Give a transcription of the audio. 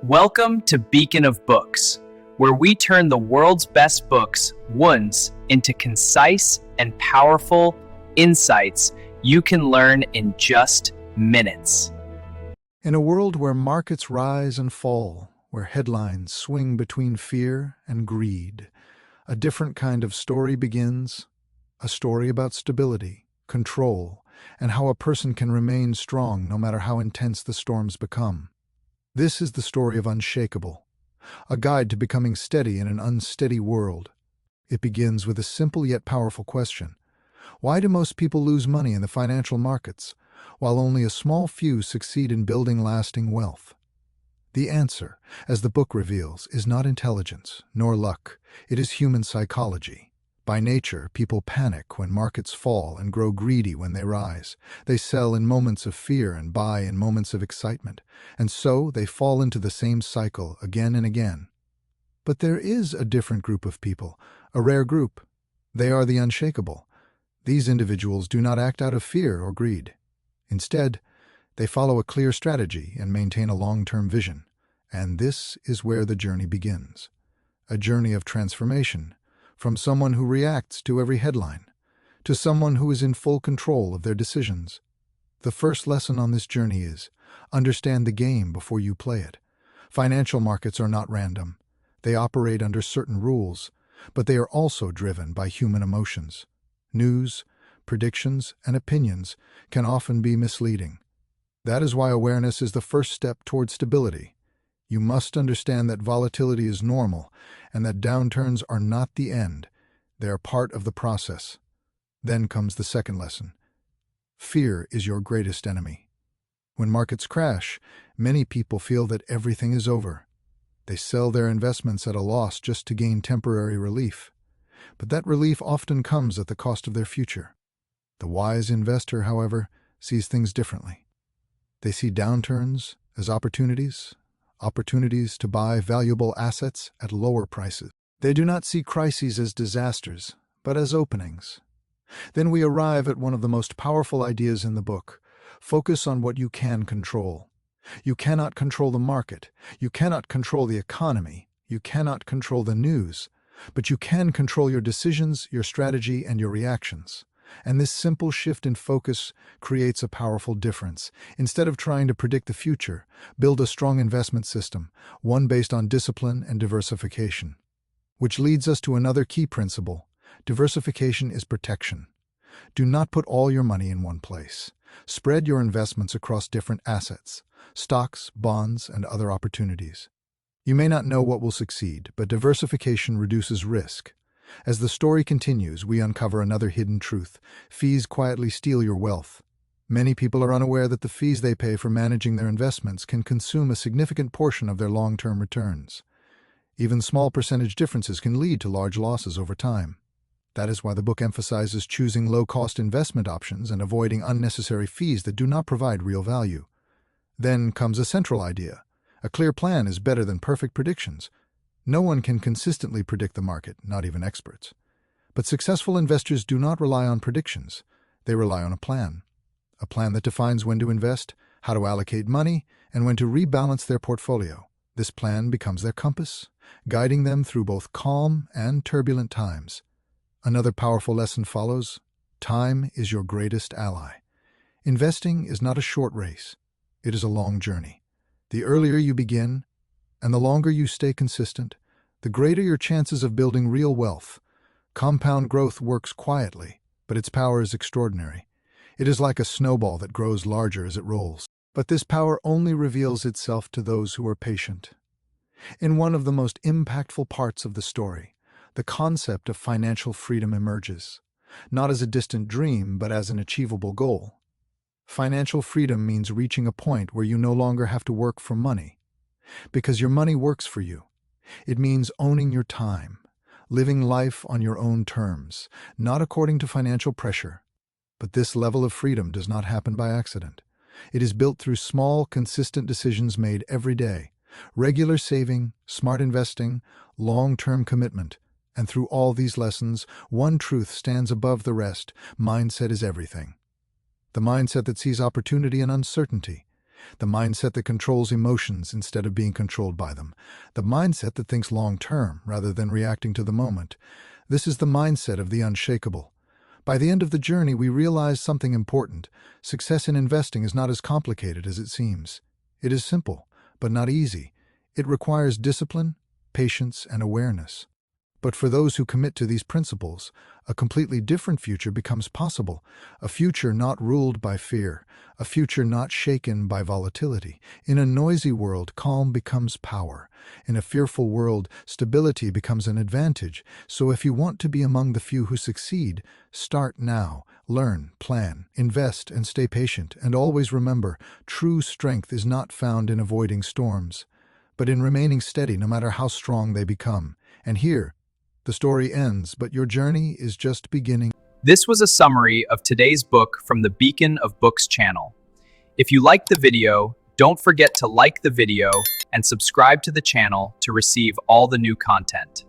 Welcome to Beacon of Books, where we turn the world's best books once into concise and powerful insights you can learn in just minutes. In a world where markets rise and fall, where headlines swing between fear and greed, a different kind of story begins, a story about stability, control, and how a person can remain strong no matter how intense the storms become. This is the story of Unshakeable, a guide to becoming steady in an unsteady world. It begins with a simple yet powerful question. Why do most people lose money in the financial markets, while only a small few succeed in building lasting wealth? The answer, as the book reveals, is not intelligence, nor luck. It is human psychology. By nature, people panic when markets fall and grow greedy when they rise. They sell in moments of fear and buy in moments of excitement, and so they fall into the same cycle again and again. But there is a different group of people, a rare group. They are the unshakable. These individuals do not act out of fear or greed. Instead, they follow a clear strategy and maintain a long-term vision. And this is where the journey begins. A journey of transformation, from someone who reacts to every headline, to someone who is in full control of their decisions. The first lesson on this journey is, understand the game before you play it. Financial markets are not random. They operate under certain rules, but they are also driven by human emotions. News, predictions, and opinions can often be misleading. That is why awareness is the first step toward stability. You must understand that volatility is normal and that downturns are not the end. They are part of the process. Then comes the second lesson. Fear is your greatest enemy. When markets crash, many people feel that everything is over. They sell their investments at a loss just to gain temporary relief. But that relief often comes at the cost of their future. The wise investor, however, sees things differently. They see downturns as opportunities to buy valuable assets at lower prices. They do not see crises as disasters, but as openings. Then we arrive at one of the most powerful ideas in the book. Focus on what you can control. You cannot control the market. You cannot control the economy. You cannot control the news. But you can control your decisions, your strategy, and your reactions. And this simple shift in focus creates a powerful difference. Instead of trying to predict the future, build a strong investment system, one based on discipline and diversification. Which leads us to another key principle. Diversification is protection. Do not put all your money in one place. Spread your investments across different assets, stocks, bonds, and other opportunities. You may not know what will succeed, but diversification reduces risk. As the story continues, we uncover another hidden truth. Fees quietly steal your wealth. Many people are unaware that the fees they pay for managing their investments can consume a significant portion of their long-term returns. Even small percentage differences can lead to large losses over time. That is why the book emphasizes choosing low-cost investment options and avoiding unnecessary fees that do not provide real value. Then comes a central idea. A clear plan is better than perfect predictions. No one can consistently predict the market, not even experts. But successful investors do not rely on predictions. They rely on a plan that defines when to invest, how to allocate money, and when to rebalance their portfolio. This plan becomes their compass, guiding them through both calm and turbulent times. Another powerful lesson follows. Time is your greatest ally. Investing is not a short race. It is a long journey. The earlier you begin, and the longer you stay consistent, the greater your chances of building real wealth. Compound growth works quietly, but its power is extraordinary. It is like a snowball that grows larger as it rolls. But this power only reveals itself to those who are patient. In one of the most impactful parts of the story, the concept of financial freedom emerges, not as a distant dream, but as an achievable goal. Financial freedom means reaching a point where you no longer have to work for money, because your money works for you. It means owning your time, living life on your own terms, not according to financial pressure. But this level of freedom does not happen by accident. It is built through small, consistent decisions made every day, regular saving, smart investing, long-term commitment. And through all these lessons, one truth stands above the rest: mindset is everything. The mindset that sees opportunity and uncertainty, the mindset that controls emotions instead of being controlled by them, the mindset that thinks long-term rather than reacting to the moment. This is the mindset of the unshakable. By the end of the journey, we realize something important. Success in investing is not as complicated as it seems. It is simple, but not easy. It requires discipline, patience, and awareness. But for those who commit to these principles, a completely different future becomes possible, a future not ruled by fear, a future not shaken by volatility. In a noisy world, calm becomes power. In a fearful world, stability becomes an advantage. So if you want to be among the few who succeed, start now. Learn, plan, invest, and stay patient. And always remember, true strength is not found in avoiding storms, but in remaining steady no matter how strong they become. And here, the story ends, but your journey is just beginning. This was a summary of today's book from the Beacon of Books channel. If you liked the video, don't forget to like the video and subscribe to the channel to receive all the new content.